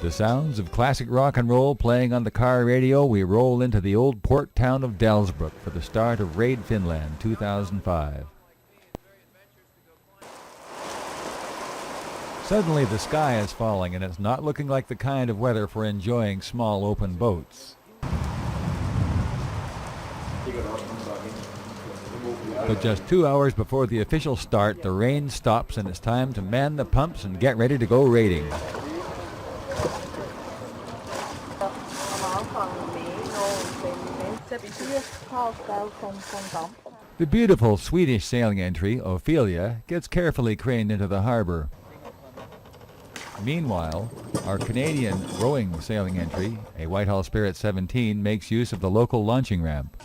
the sounds of classic rock and roll playing on the car radio, we roll into the old port town of Delsbrook for the start of Raid Finland 2005. Suddenly the sky is falling and it's not looking like the kind of weather for enjoying small open boats. But just 2 hours before the official start, the rain stops and it's time to man the pumps and get ready to go raiding. The beautiful Swedish sailing entry, Ophelia, gets carefully craned into the harbor. Meanwhile, our Canadian rowing sailing entry, a Whitehall Spirit 17, makes use of the local launching ramp.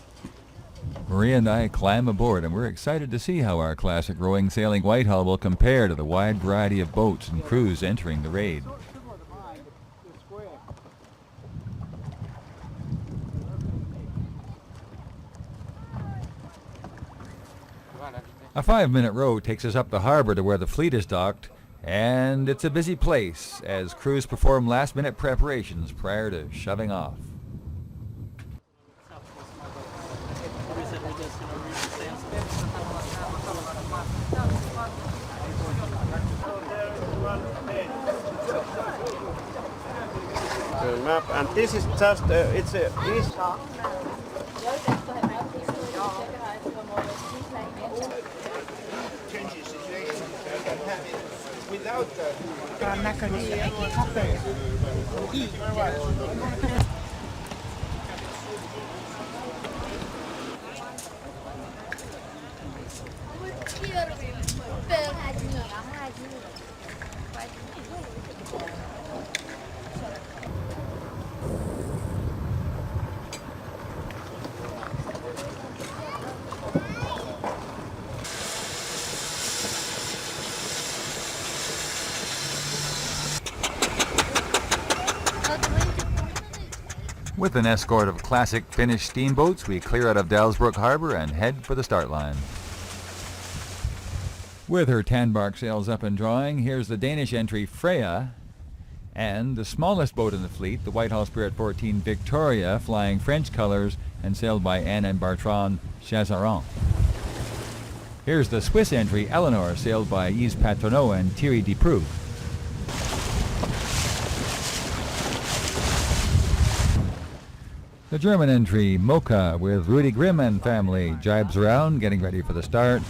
Maria and I climb aboard, and we're excited to see how our classic rowing sailing Whitehall will compare to the wide variety of boats and crews entering the raid. A 5-minute row takes us up the harbor to where the fleet is docked, and it's a busy place as crews perform last-minute preparations prior to shoving off. Map, and this is just it's a without With an escort of classic Finnish steamboats, we clear out of Delsbrook Harbor and head for the start line. With her tanbark sails up and drawing, here's the Danish entry Freya, and the smallest boat in the fleet, the Whitehall Spirit 14 Victoria, flying French colors and sailed by Aune and Bertrand Chazaron. Here's the Swiss entry Eleanor, sailed by Yves Patroneau and Thierry Deproux. The German entry, Mocha, with Rudy Grimm and family, jibes around, getting ready for the start.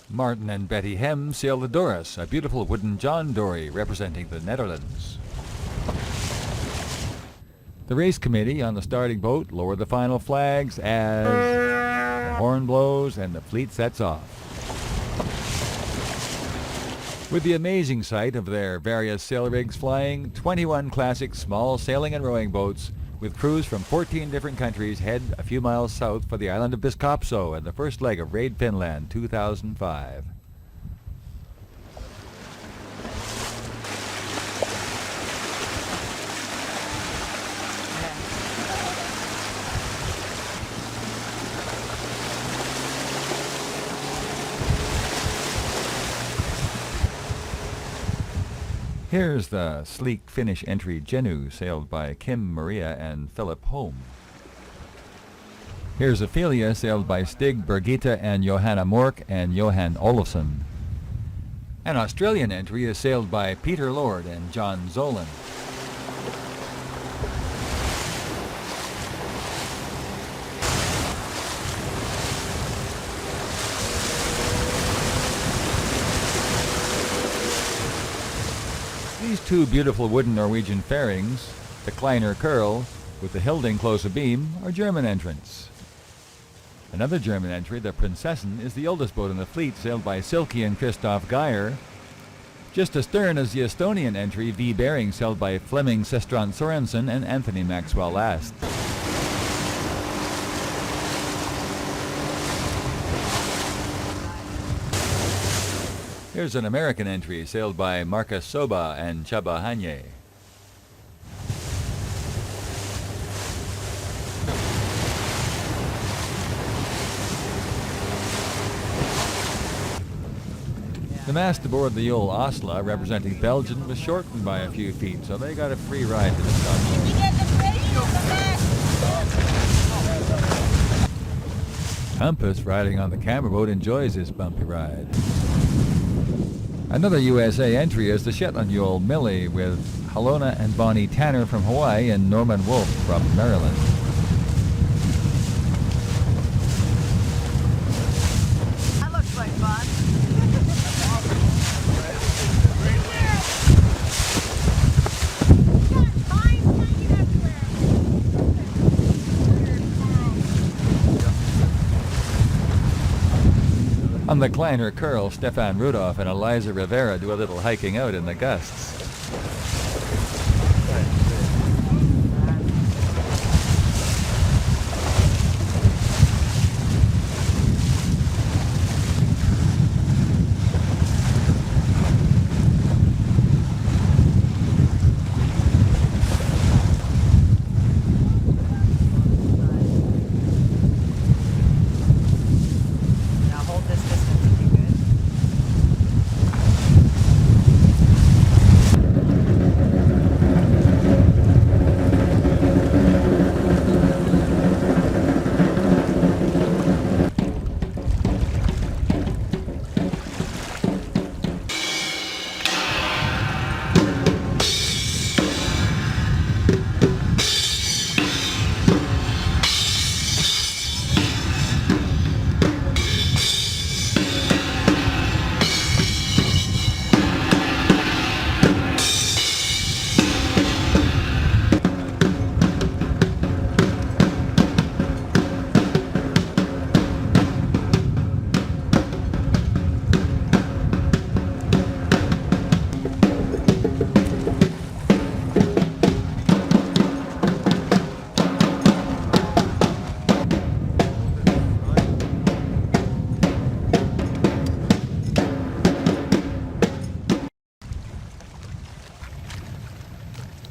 Martin and Betty Hem sail the Doris, a beautiful wooden John dory representing the Netherlands. The race committee on the starting boat lower the final flags as the horn blows and the fleet sets off. With the amazing sight of their various sail rigs flying, 21 classic small sailing and rowing boats with crews from 14 different countries head a few miles south for the island of Biskopso and the first leg of Raid Finland 2005. Here's the sleek Finnish entry Genu, sailed by Kim Maria and Philip Holm. Here's Ophelia, sailed by Stig, Birgitta, and Johanna Mork and Johan Olofsson. An Australian entry is sailed by Peter Lord and John Zolan. These two beautiful wooden Norwegian fairings, the Kleiner Curl with the Hilding close abeam, are German entrants. Another German entry, the Prinzessin, is the oldest boat in the fleet, sailed by Silke and Christoph Geyer. Just astern is the Estonian entry, V. Bering, sailed by Flemming Sestrand Sorensen and Anthony Maxwell Last. Here's an American entry, sailed by Marcus Soba and Chaba Hanye. The mast aboard the old Osla, representing Belgium, was shortened by a few feet, so they got a free ride to the top. Compass, riding on the camera boat, enjoys this bumpy ride. Another USA entry is the Shetland yawl Millie, with Halona and Bonnie Tanner from Hawaii and Norman Wolf from Maryland. That looks like fun. On the Kleiner Curl, Stefan Rudolph and Eliza Rivera do a little hiking out in the gusts.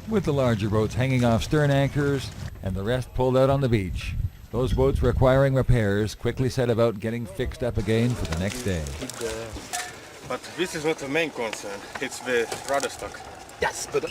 With the larger boats hanging off stern anchors and the rest pulled out on the beach. Those boats requiring repairs quickly set about getting fixed up again for the next day. But this is not the main concern, it's the rudder stock. Yes, but...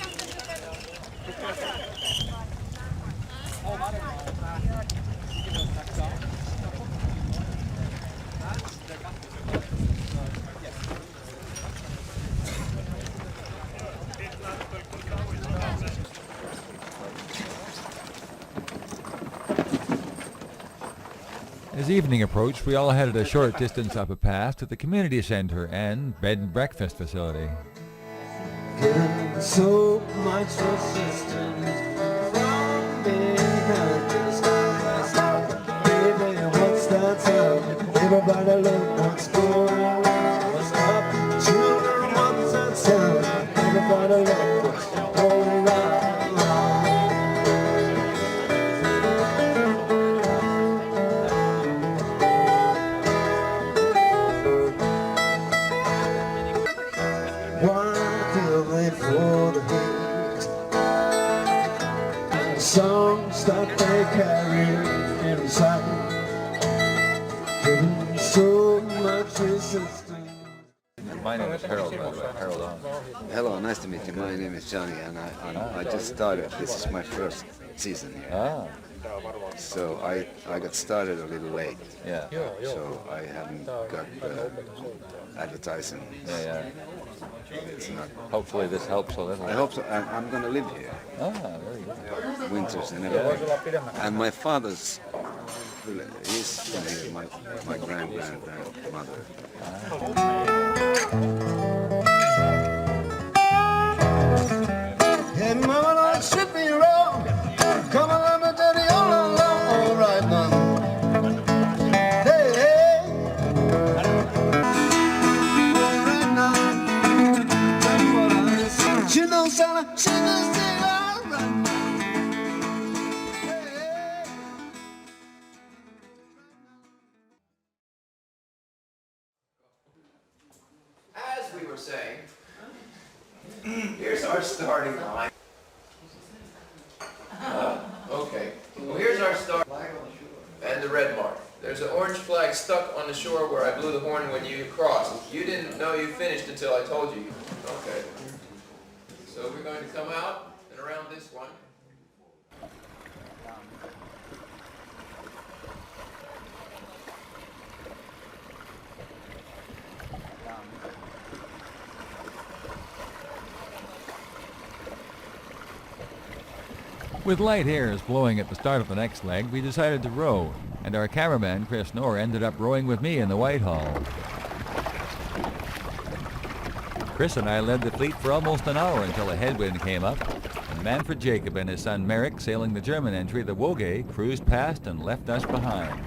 As evening approached, we all headed a short distance up a path to the community center and bed and breakfast facility. So much resistance from behind this baby, what's that sound? Everybody look what's going on. What's up? Children, what's that sound? Everybody look what's going on. For the heat, the songs that they carry inside, giving so much resistance. My name is Harold, by the way. Harold Aune. Hello, nice to meet you. My name is Johnny, and I just started. This is my first season here. Ah, So I got started a little late. yeah. So I haven't got advertising. Yeah. It's not. Hopefully this helps a little. I hope so. I'm going to live here, Ah, very good. winters and everything. And my father's, he's from here, my grandmother. Hey, mama, don't shoot me wrong. Come on, let me tell you all along. All right, mama. Hey, hey. All right now. That's what I say. She knows how to sing all right. Hey, hey. As we were got stuck on the shore where I blew the horn when you crossed. You didn't know you finished until I told you. Okay. So we're going to come out and around this one. With light airs blowing at the start of the next leg, we decided to row, and our cameraman, Chris Knorr, ended up rowing with me in the Whitehall. Chris and I led the fleet for almost an hour until a headwind came up, and Manfred Jacob and his son Merrick, sailing the German entry, the Woge, cruised past and left us behind.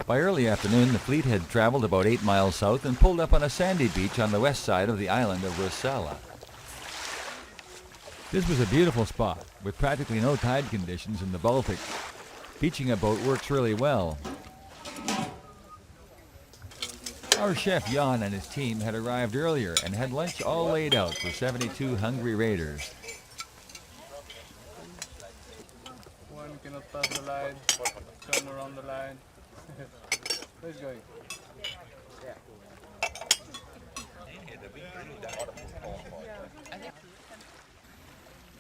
By early afternoon, the fleet had traveled about 8 miles south and pulled up on a sandy beach on the west side of the island of Rowboats. This was a beautiful spot, with practically no tide conditions in the Baltic. Beaching a boat works really well. Our chef Jan and his team had arrived earlier and had lunch all laid out for 72 hungry raiders. One cannot pass the line, turn around the line. Where's going?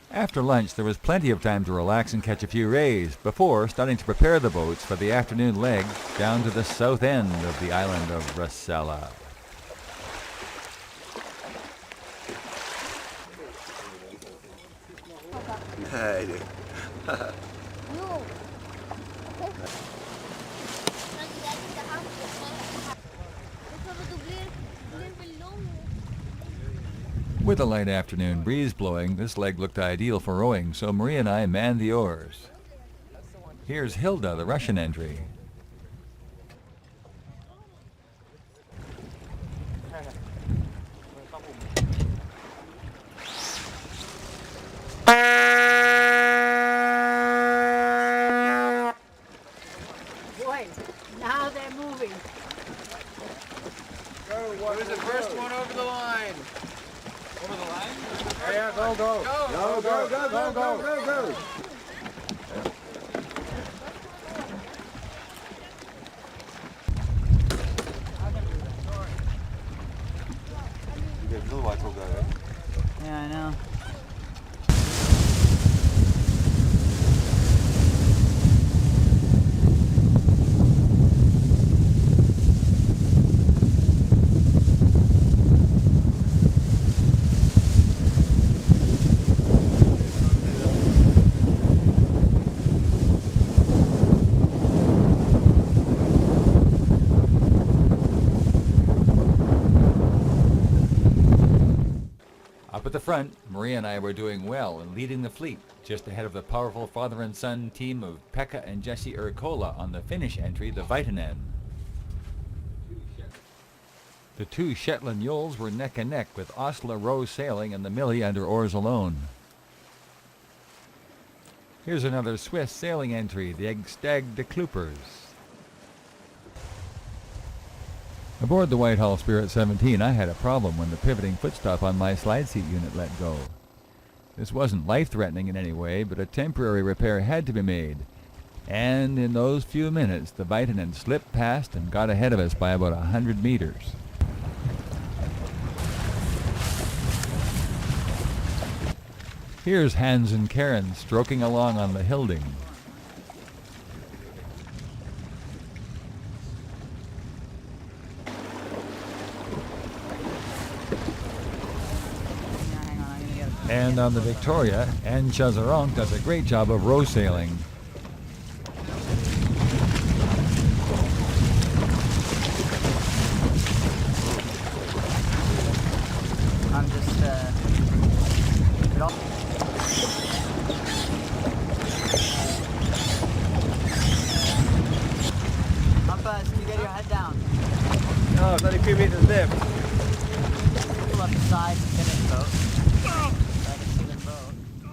After lunch, there was plenty of time to relax and catch a few rays before starting to prepare the boats for the afternoon leg down to the south end of the island of Rowboats. Nej, With a light afternoon breeze blowing, this leg looked ideal for rowing, so Marie and I manned the oars. Here's Hilda, the Russian entry. Boy, now they're moving. Who's the first one over the line? Over the line? Yeah, go, go. Go, Go, go, go, go, go, go. Yeah, I know. Up at the front, Marie and I were doing well and leading the fleet, just ahead of the powerful father and son team of Pekka and Jesse Urkola on the Finnish entry, the Vitanen. The two Shetland Yoles were neck and neck, with Osla Rowe sailing and the Millie under oars alone. Here's another Swiss sailing entry, the Egstag de Kloopers. Aboard the Whitehall Spirit17, I had a problem when the pivoting footstop on my slide seat unit let go. This wasn't life-threatening in any way, but a temporary repair had to be made. And in those few minutes, the Vitanen slipped past and got ahead of us by about 100 meters. Here's Hans and Karen stroking along on the Hilding. And on the Victoria, Anne Chazaronk does a great job of row sailing. I'm just, How fast can you get your head down? No, it's only a few meters left. Pull up the side and finish boat.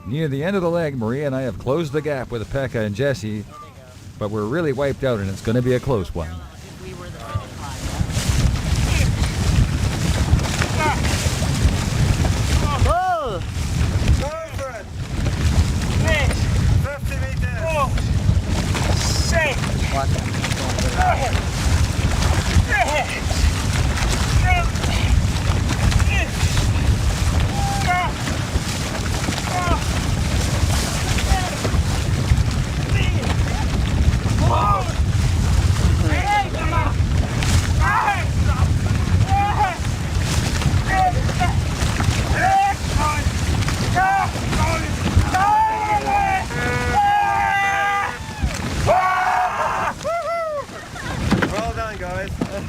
Near the end of the leg, Marie and I have closed the gap with Pekka and Jesse, but we're really wiped out and it's going to be a close one. We were the finish line, Whoa! Go for it. Fish. 50 meters. Oh, shit. Watch that.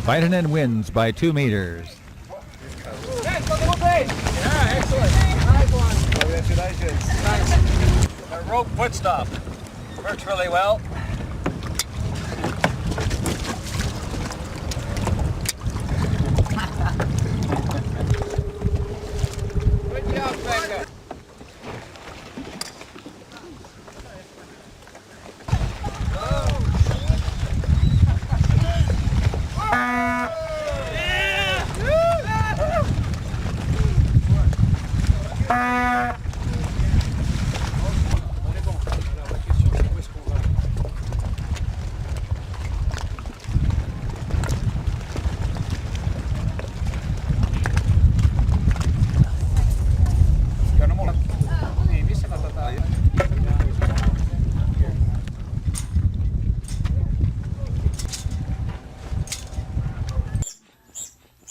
Vitanen wins by 2 meters. Yeah, excellent. Nice one. Congratulations. Nice. A rope foot stop. Works really well. Good job, Becca.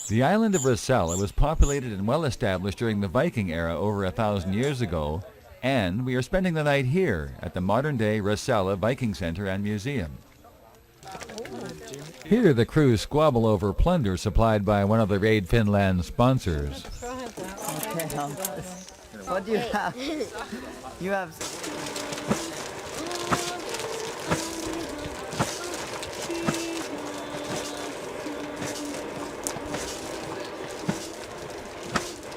The island of Rosella was populated and well established during the Viking era over 1,000 years ago, and we are spending the night here at the modern-day Rosella Viking Center and Museum. Here the crew squabble over plunder supplied by one of the Raid Finland sponsors. Okay, what do you have? You have...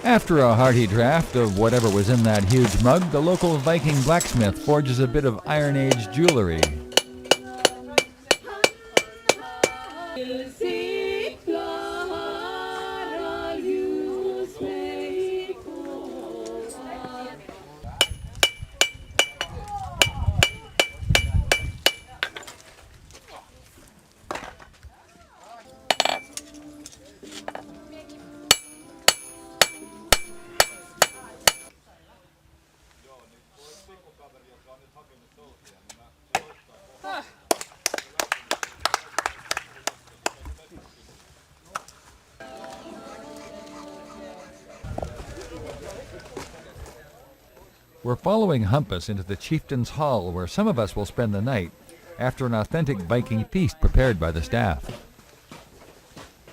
After a hearty draft of whatever was in that huge mug, the local Viking blacksmith forges a bit of Iron Age jewelry. We're following Humpus into the chieftain's hall, where some of us will spend the night after an authentic Viking feast prepared by the staff.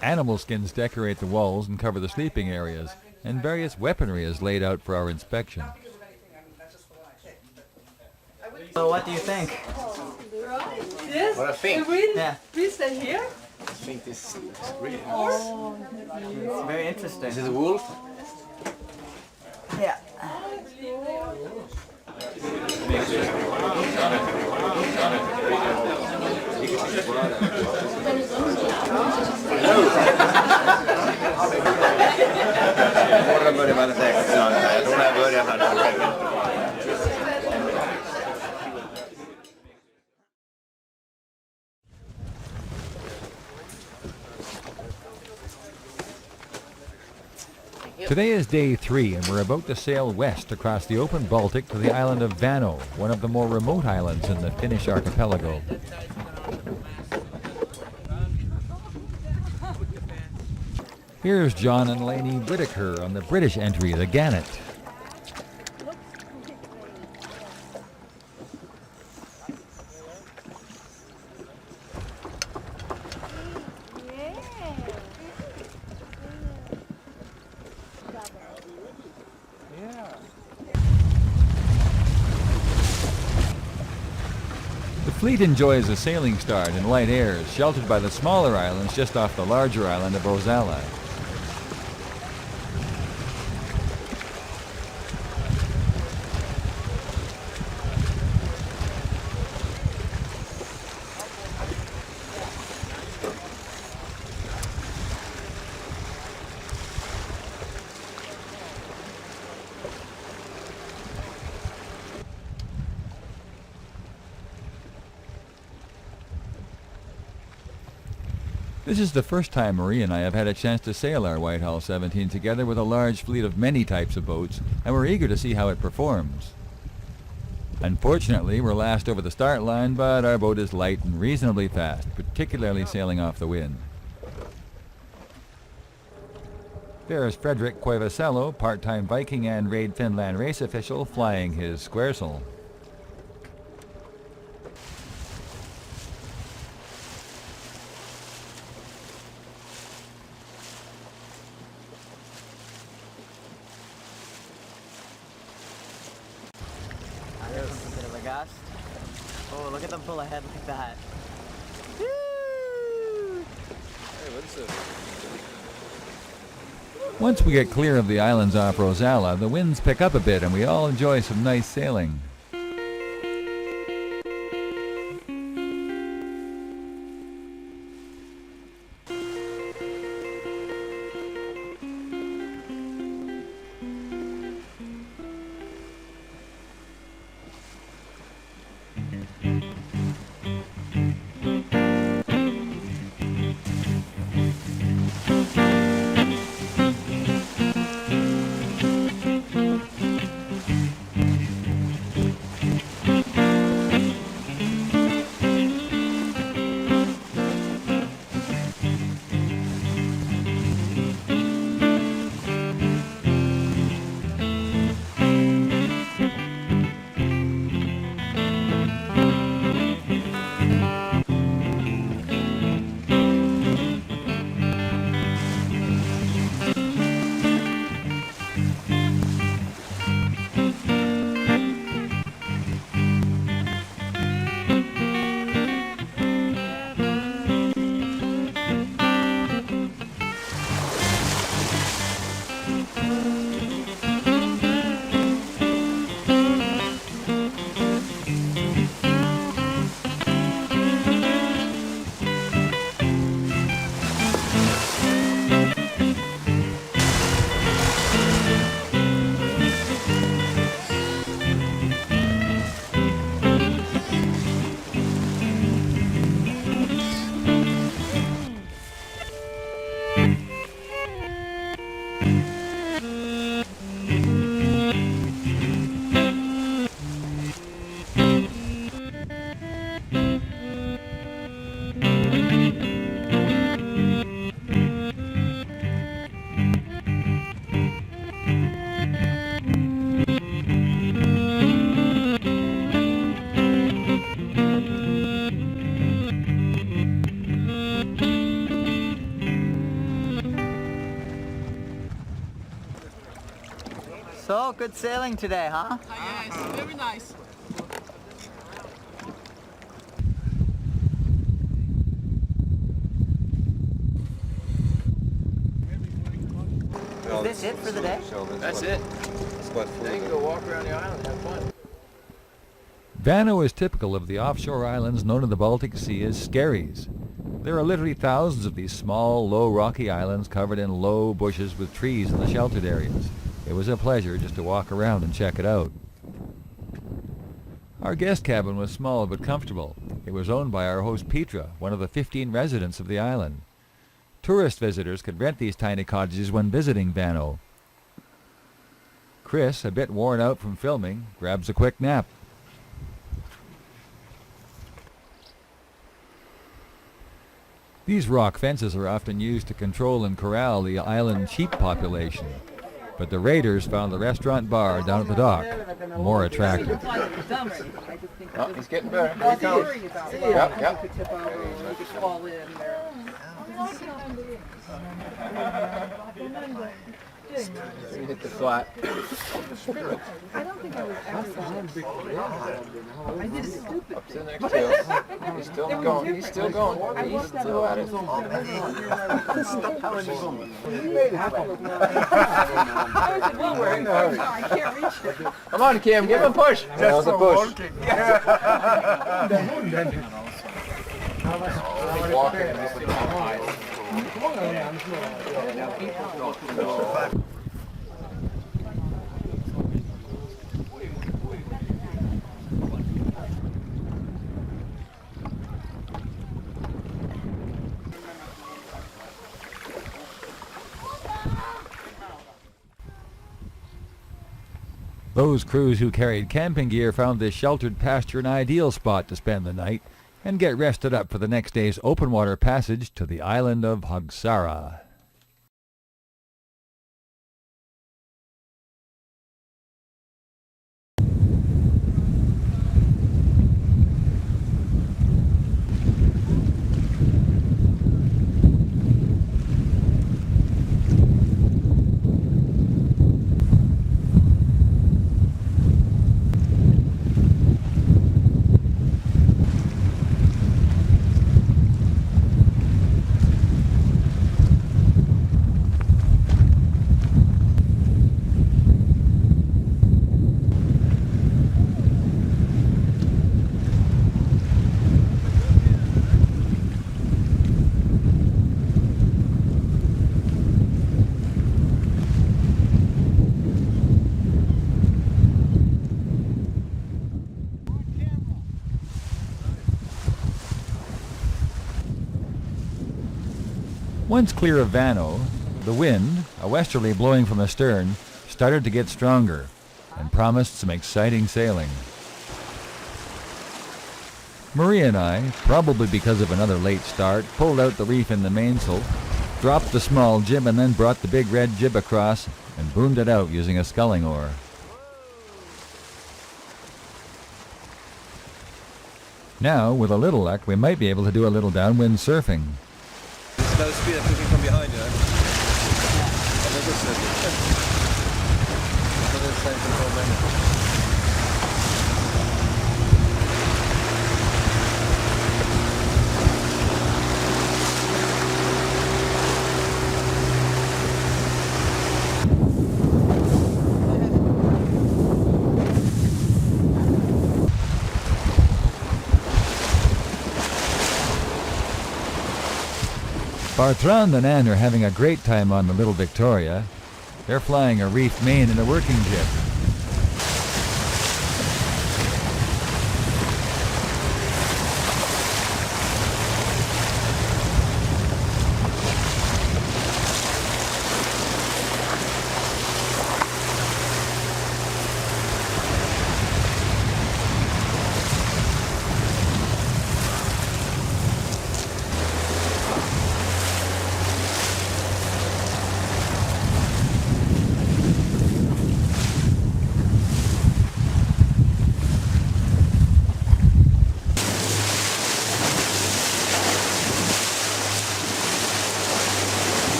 Animal skins decorate the walls and cover the sleeping areas, and various weaponry is laid out for our inspection. So what do you think? Yes. What I think? Yeah. We stay here. I think this is really Oh, It's very interesting. Is it a wolf? Yeah. Morgon börjar man säkert snart här. Jag tror jag börjar här. Today is day 3, and we're about to sail west across the open Baltic to the island of Vano, one of the more remote islands in the Finnish archipelago. Here's John and Lainey Whittaker on the British entry, the Gannet. The fleet enjoys a sailing start in light airs, sheltered by the smaller islands just off the larger island of Rosella. This is the first time Marie and I have had a chance to sail our Whitehall 17 together with a large fleet of many types of boats, and we're eager to see how it performs. Unfortunately, we're last over the start line, but our boat is light and reasonably fast, particularly sailing off the wind. There's Frederick Koivisello, part-time Viking and Raid Finland race official, flying his squaresail. There's a bit of a gust. Oh, look at them pull ahead like that. Woo! Hey, what's this? Once we get clear of the islands off Rosala, the winds pick up a bit and we all enjoy some nice sailing. So, good sailing today, huh? Yes, very nice. Is this it for the day? That's it. Now you can go walk around the island and have fun. Vano is typical of the offshore islands known in the Baltic Sea as skerries. There are literally thousands of these small, low, rocky islands covered in low bushes with trees in the sheltered areas. It was a pleasure just to walk around and check it out. Our guest cabin was small but comfortable. It was owned by our host Petra, one of the 15 residents of the island. Tourist visitors could rent these tiny cottages when visiting Vano. Chris, a bit worn out from filming, grabs a quick nap. These rock fences are often used to control and corral the island sheep population. But the raiders found the restaurant bar down at the dock more attractive. Oh, he's getting better. Here he comes. Yep. You hit the flat. I don't think I was ever I did it stupid. Up to the next hill. He's still going. He's still going. He's still at it. I can't reach it. Come on, Kim. Give him a push. Just a push. Those crews who carried camping gear found this sheltered pasture an ideal spot to spend the night and get rested up for the next day's open water passage to the island of Hutchinson. Once clear of Vano, the wind, a westerly blowing from astern, started to get stronger and promised some exciting sailing. Marie and I, probably because of another late start, pulled out the reef in the mainsail, dropped the small jib and then brought the big red jib across and boomed it out using a sculling oar. Now, with a little luck, we might be able to do a little downwind surfing. Slow speed of cooking from behind, you know? Bertrand and Aune are having a great time on the Little Victoria. They're flying a reef main and a working jib.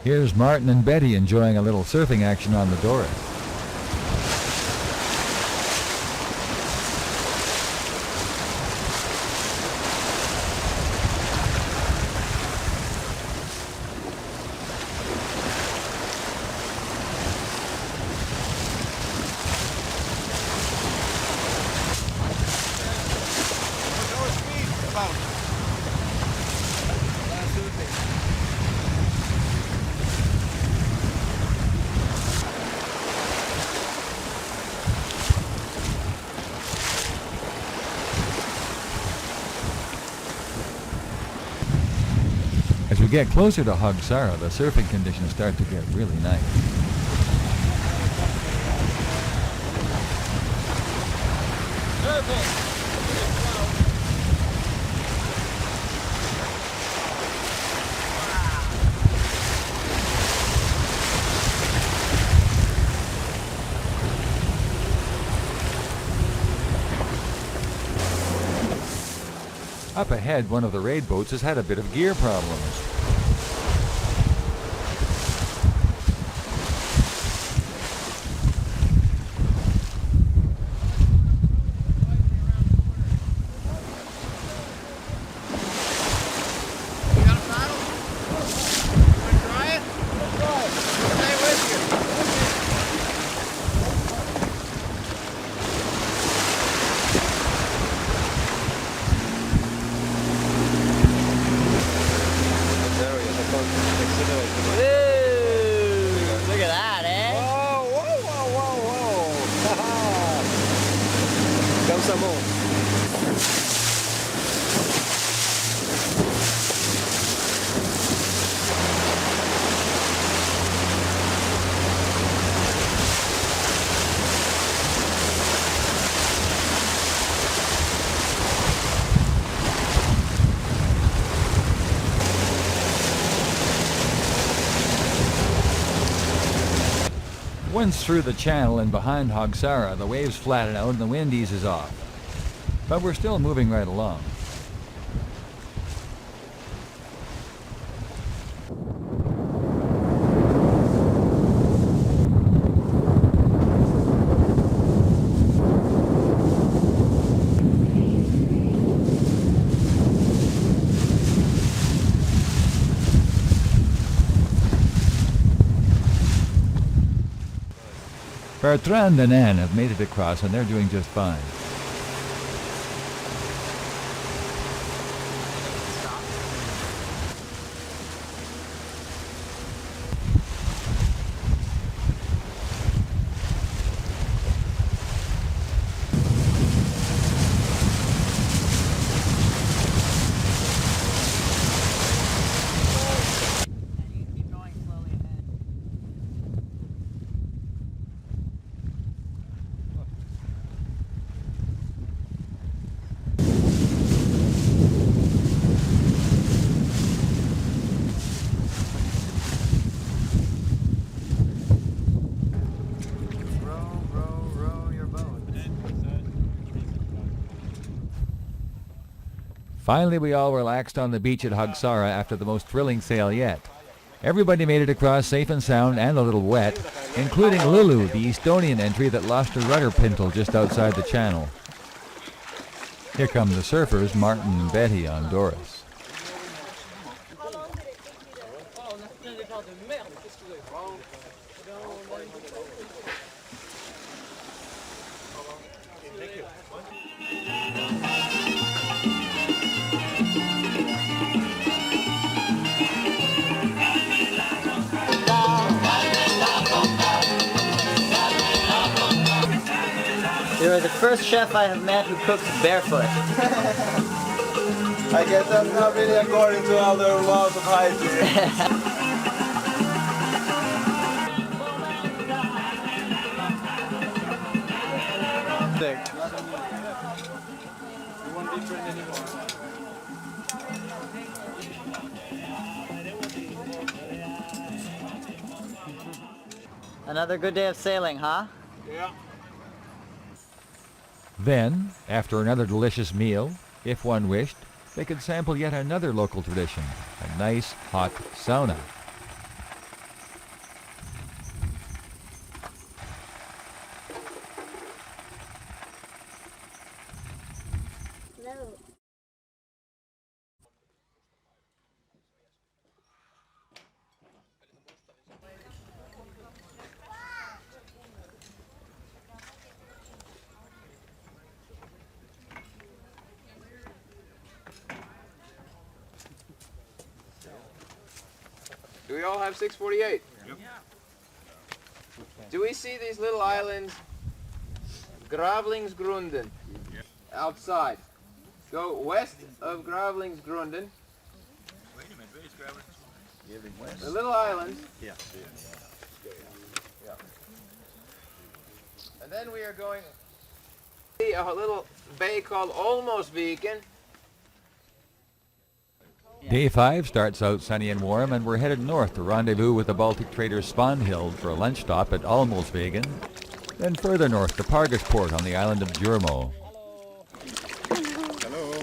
Here's Martin and Betty enjoying a little surfing action on the Doris. As we get closer to Hutchinson, the surfing conditions start to get really nice. Up ahead, one of the Raid boats has had a bit of gear problems. Once through the channel and behind Hogsara, the waves flatten out and the wind eases off. But we're still moving right along. Bertrand and Anne have made it across and they're doing just fine. Finally, we all relaxed on the beach at Hogsara after the most thrilling sail yet. Everybody made it across safe and sound and a little wet, including Lulu, the Estonian entry that lost her rudder pintle just outside the channel. Here come the surfers, Martin and Betty on Doris. You are the first chef I have met who cooks barefoot. I guess that's not really according to all the laws of hygiene. We won't be friends anymore. Another good day of sailing, huh? Yeah. Then, after another delicious meal, if one wished, they could sample yet another local tradition, a nice hot sauna. Do we all have 648? Yep. Do we see these little islands? Gravlingsgrunden. Outside. Go west of Gravlingsgrunden. Wait a minute, where is Gravlingsgrunden? The little island. Yeah. And then we are going to see a little bay called Olmosviken. Day 5 starts out sunny and warm, and we're headed north to rendezvous with the Baltic traders Svanhild for a lunch stop at Almosvegen, then further north to Pargasport on the island of Jurmo. Hello.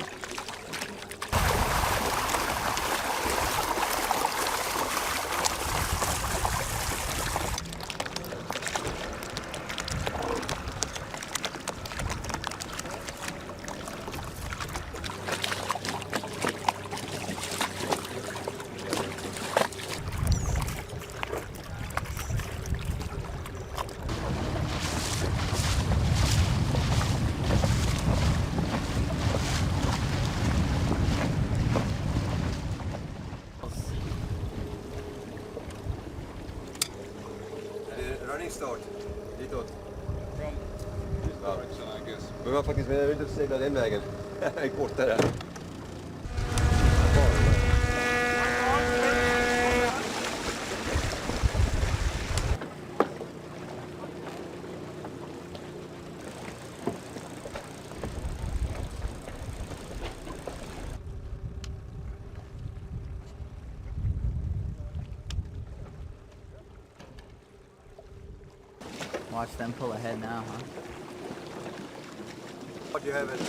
Running start. Ditåt. From this direction, I guess. Vi var faktiskt med ute och seglade den vägen. Jag gick bort där. watch them pull ahead now, huh? What do you have it?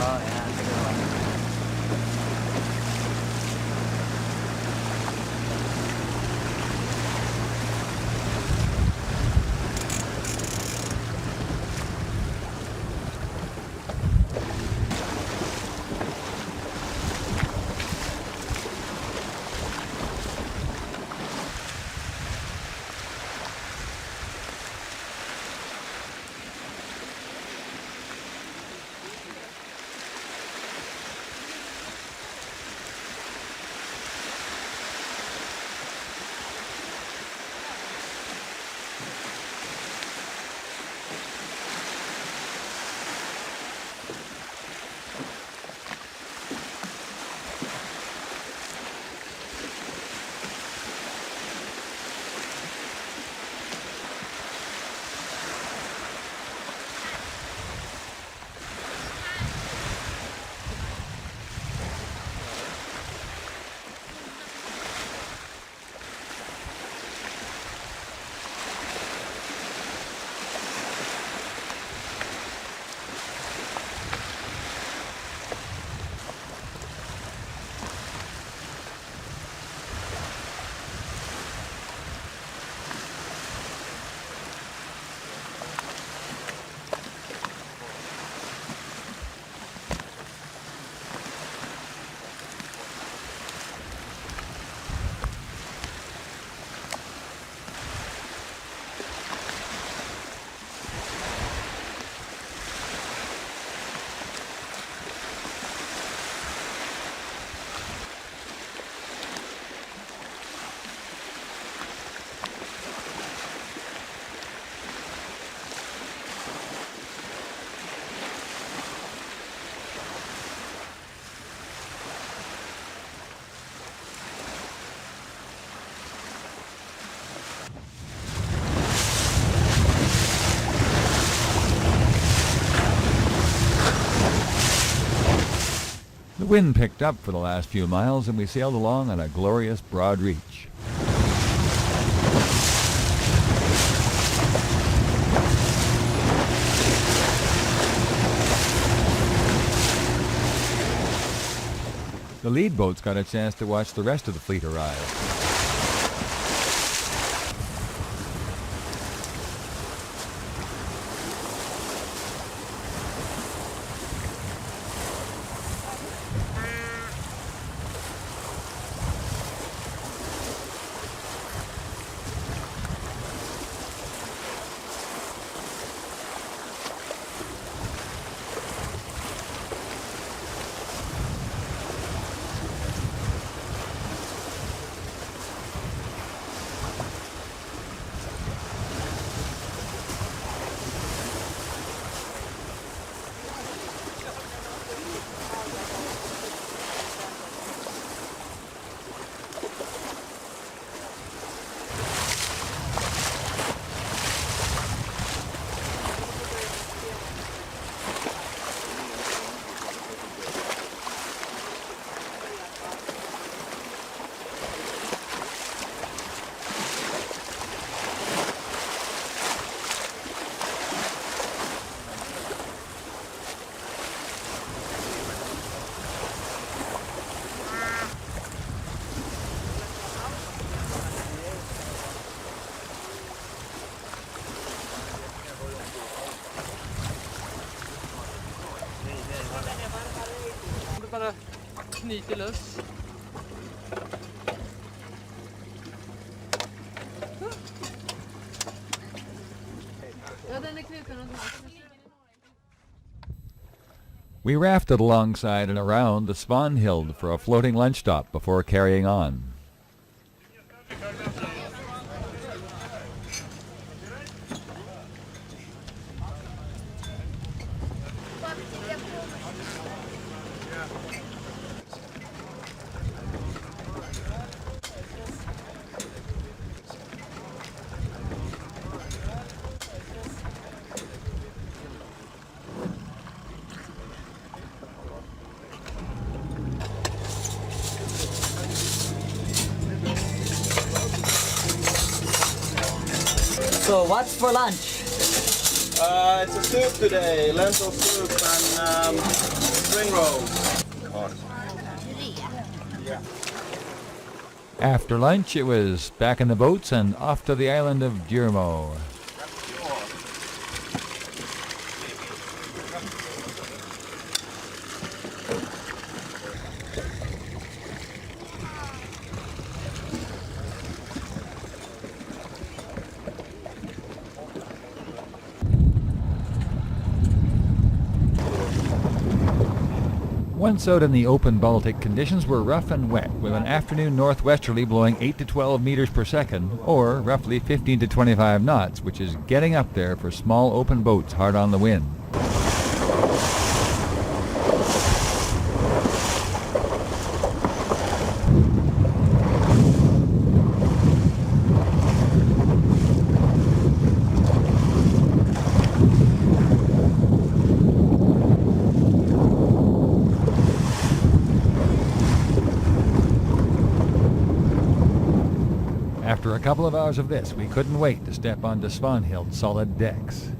Oh yeah, that's a good one. The wind picked up for the last few miles and we sailed along on a glorious broad reach. The lead boats got a chance to watch the rest of the fleet arrive. Bara knyter lös. Ja, den är knuten. We rafted alongside and around the Svanhild for a floating lunch stop before carrying on. So what's for lunch? It's a soup today, lentil soup and spring rolls. After lunch, it was back in the boats and off to the island of Djurmo. Once out in the open Baltic, conditions were rough and wet, with an afternoon northwesterly blowing 8 to 12 meters per second, or roughly 15 to 25 knots, which is getting up there for small open boats hard on the wind. After a couple of hours of this, we couldn't wait to step onto Svanhild's solid decks.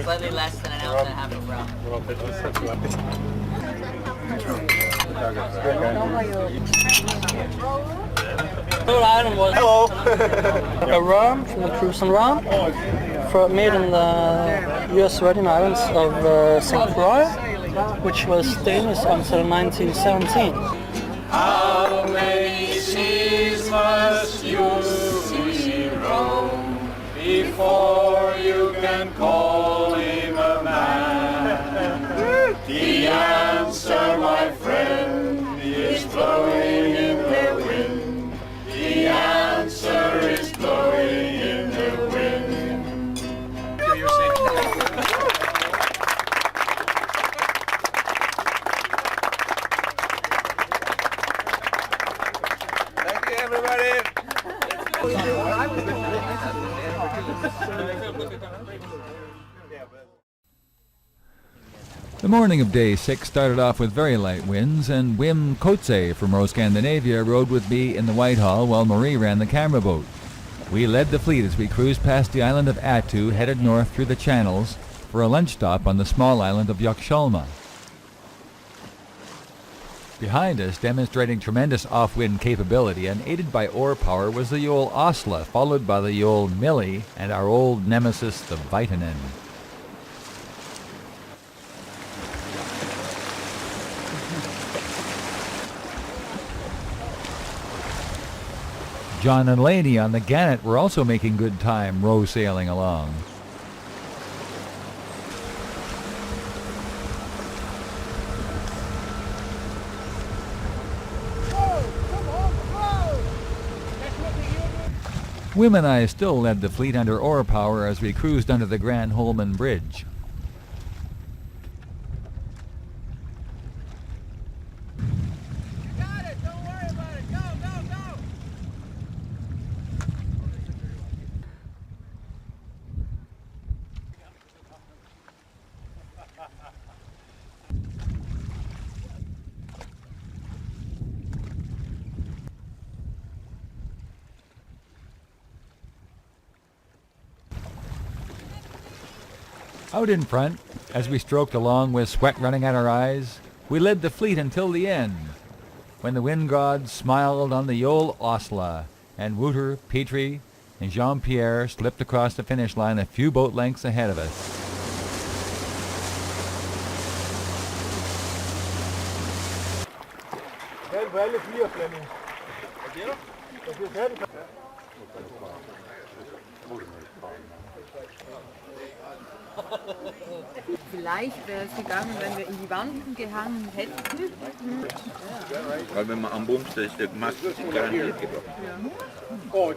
Slightly less than an ounce and a half of rum. Third item was a rum from the Crucian rum, made in the U.S. Virgin Islands of St. Croix, which was famous until 1917. How many seas must you see roam before you can call him a man? The answer, my friend, is blowing in the wind. The answer is blowing in the wind. Thank you, everybody. The morning of day 6 started off with very light winds, and Wim Kotze from Row Scandinavia rowed with me in the Whitehall while Marie ran the camera boat. We led the fleet as we cruised past the island of Attu, headed north through the channels for a lunch stop on the small island of Jokkjolma. Behind us, demonstrating tremendous off-wind capability and aided by oar power, was the Yol Osla, followed by the Yol Millie and our old nemesis, the Vitanen. John and Laney on the Gannet were also making good time row sailing along. Wim and I still led the fleet under oar power as we cruised under the Grand Holman Bridge. Out in front, as we stroked along with sweat running at our eyes, we led the fleet until the end, when the wind gods smiled on the Yol Osla, and Wouter, Petrie, and Jean-Pierre slipped across the finish line a few boat lengths ahead of us. Vielleicht wäre es gegangen, wenn wir in die Wanden gehangen hätten. Weil wenn man am Bums ist, der Mast ist garantiert gebrochen.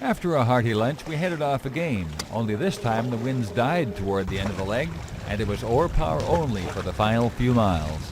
After a hearty lunch, we headed off again, only this time the winds died toward the end of the leg, and it was oar power only for the final few miles.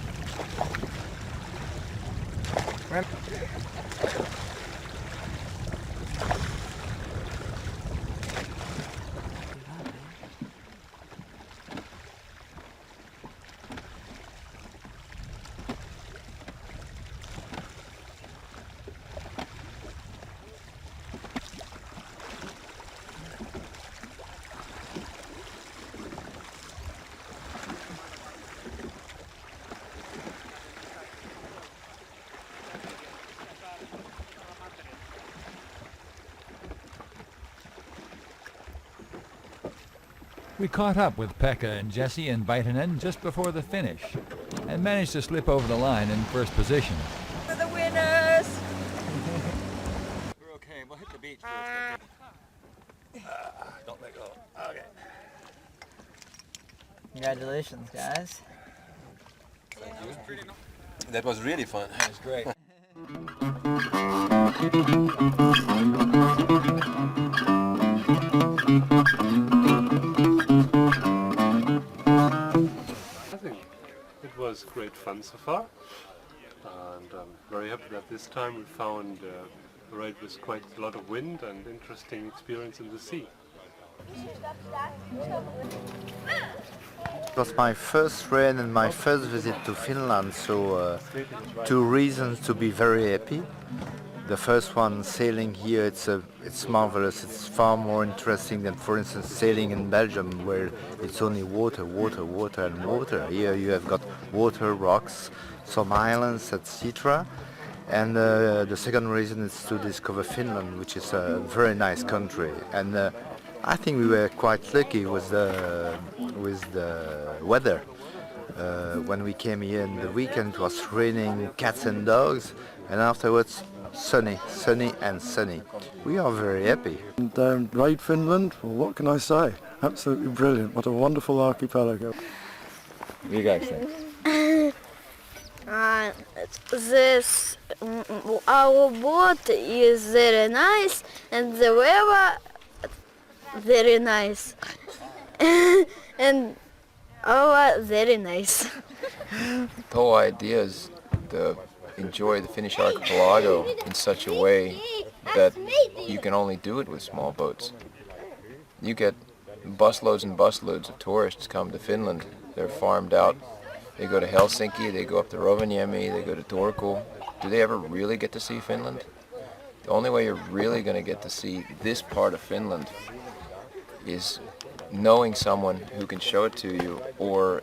We caught up with Pekka and Jesse and Vitanen just before the finish and managed to slip over the line in first position. For the winners! We're okay. We'll hit the beach. Don't let go. Okay. Congratulations, guys. That was really fun. That was great. It was great fun so far, and I'm very happy that this time we found a raid with quite a lot of wind and interesting experience in the sea. It was my first raid and my first visit to Finland, so two reasons to be very happy. The first one, sailing here, it's marvelous. It's far more interesting than, for instance, sailing in Belgium, where it's only water, water, water, and water. Here you have got water, rocks, some islands, etc. And the second reason is to discover Finland, which is a very nice country. And I think we were quite lucky with the weather. When we came here in the weekend, it was raining cats and dogs, and afterwards sunny, sunny and sunny. We are very happy. And Raid Finland, well, what can I say? Absolutely brilliant. What a wonderful archipelago. What do you guys think? This our boat is very nice and the weather very nice and our very nice. The whole idea is to enjoy the Finnish archipelago in such a way that you can only do it with small boats. You get busloads and busloads of tourists come to Finland. They're farmed out. They go to Helsinki, they go up to Rovaniemi, they go to Turku. Do they ever really get to see Finland? The only way you're really going to get to see this part of Finland is knowing someone who can show it to you, or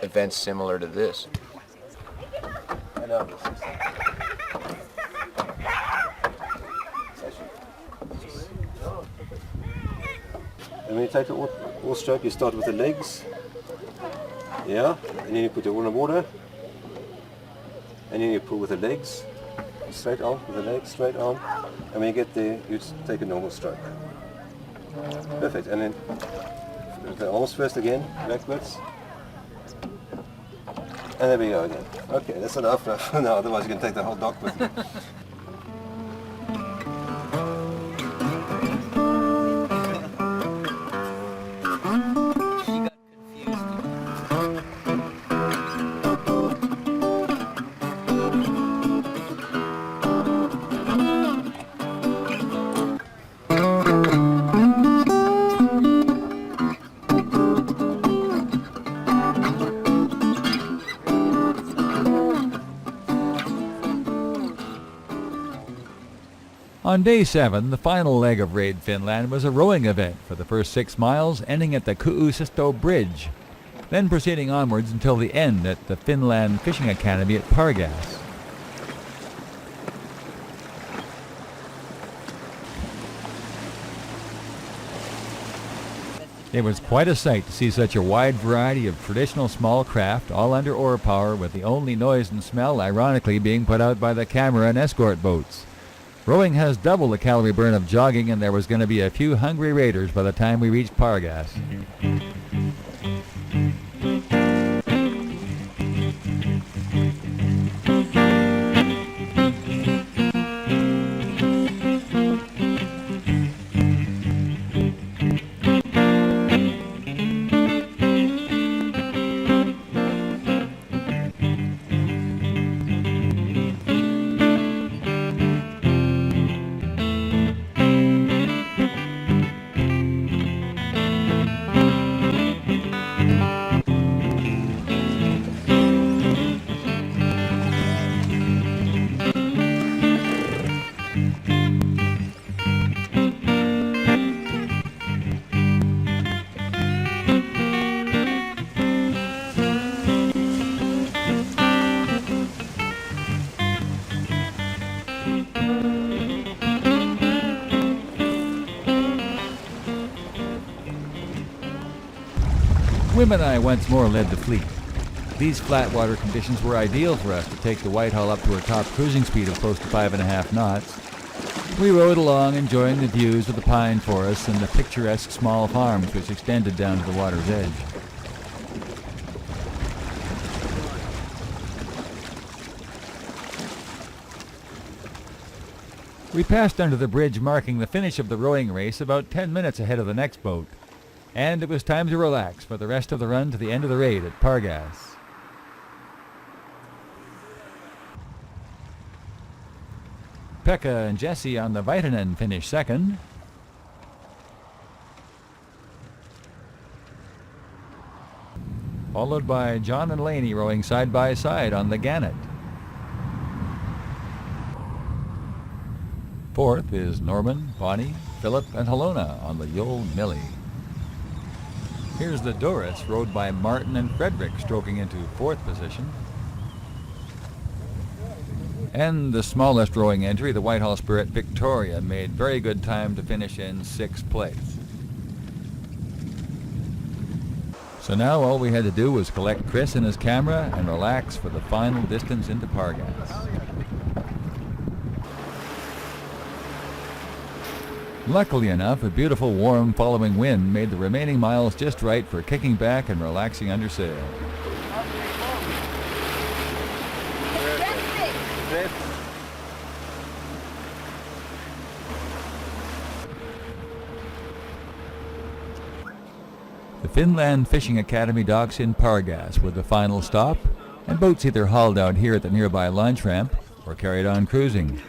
events similar to this. And when you take the oar stroke, you start with the legs, yeah, and then you put your oar in the water, and then you pull with the legs, straight on, with the legs, straight on, and when you get there, you just take a normal stroke. Perfect, and then the arms first again, backwards, and there we go again. Okay, that's enough now, otherwise you can take the whole dock with you. On day 7, the final leg of Raid Finland was a rowing event for the first 6 miles, ending at the Kuusisto Bridge, then proceeding onwards until the end at the Finland Fishing Academy at Pargas. It was quite a sight to see such a wide variety of traditional small craft, all under oar power, with the only noise and smell ironically being put out by the camera and escort boats. Rowing has double the calorie burn of jogging, and there was going to be a few hungry raiders by the time we reached Pargas. Wim and I once more led the fleet. These flat water conditions were ideal for us to take the Whitehall up to her top cruising speed of close to 5.5 knots. We rode along, enjoying the views of the pine forests and the picturesque small farms which extended down to the water's edge. We passed under the bridge marking the finish of the rowing race about 10 minutes ahead of the next boat. And it was time to relax for the rest of the run to the end of the raid at Pargas. Pekka and Jesse on the Vitanen finished second. Followed by John and Laney rowing side by side on the Gannet. Fourth is Norman, Bonnie, Philip, and Helona on the Yule Millie. Here's the Doris, rowed by Martin and Frederick, stroking into fourth position. And the smallest rowing entry, the Whitehall Spirit Victoria, made very good time to finish in 6th place. So now all we had to do was collect Chris and his camera and relax for the final distance into Pargas. Luckily enough, a beautiful, warm, following wind made the remaining miles just right for kicking back and relaxing under sail. The Finland Fishing Academy docks in Pargas were the final stop, and boats either hauled out here at the nearby launch ramp or carried on cruising.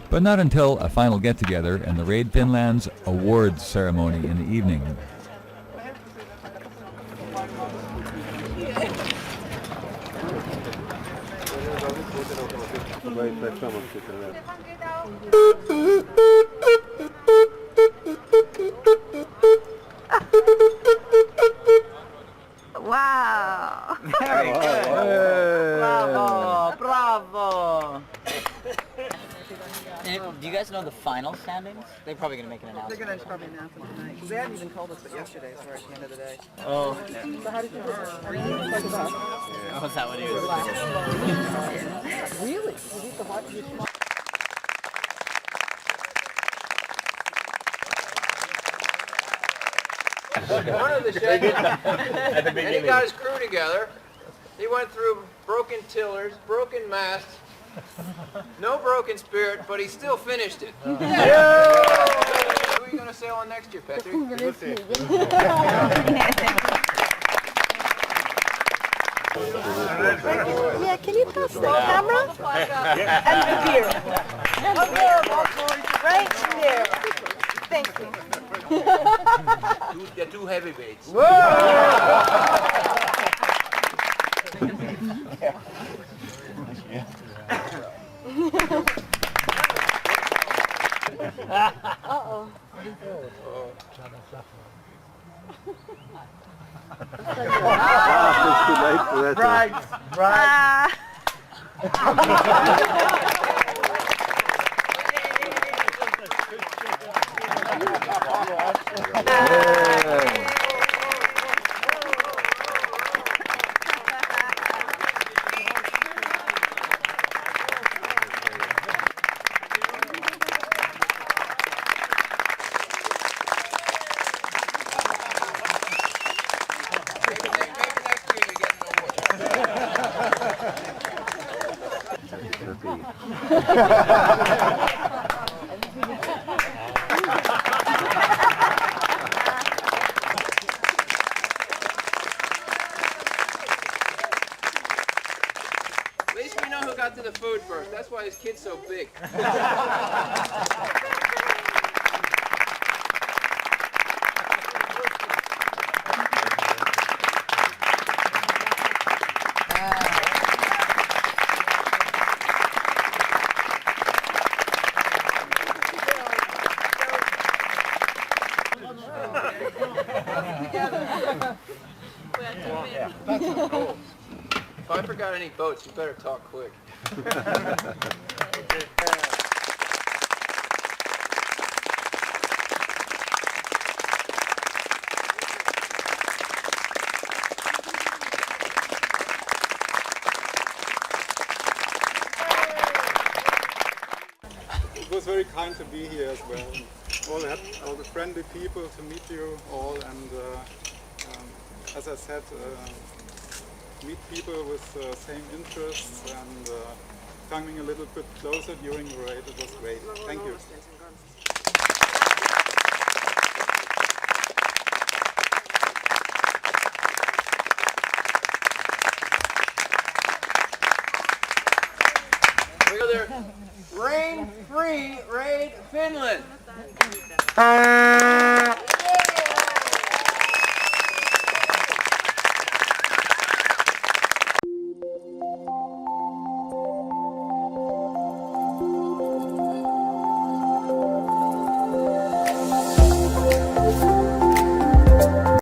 But not until a final get-together and the Raid Finland's awards ceremony in the evening. Wow! Very good! Bravo! Bravo! And do you guys know the final standings? They're probably going to make an announcement. They're going to probably announce them tonight. Because they hadn't even told us but yesterday, so we're at the end of the day. Oh. So how did you do? Are you like about? Oh, is that what it is? Really? You eat the hot juice? One of the sheds, and he got his crew together. He went through broken tillers, broken masts, no broken spirit, but he still finished it. Yeah. Who are you going to sail on next year, Patrick? Yeah, can you pass the camera? And the beer. Right there. Thank you. They're two heavyweights. Uh-oh. Right, right. be. At least we know who got to the food first. That's why his kid's so big. If I forgot any boats, you better talk quick. It was very kind to be here as well. All the friendly people to meet you all, and as I said, meet people with same interests and coming a little bit closer during the raid. It was great. Thank you. Look at there. Rain-free Raid Finland.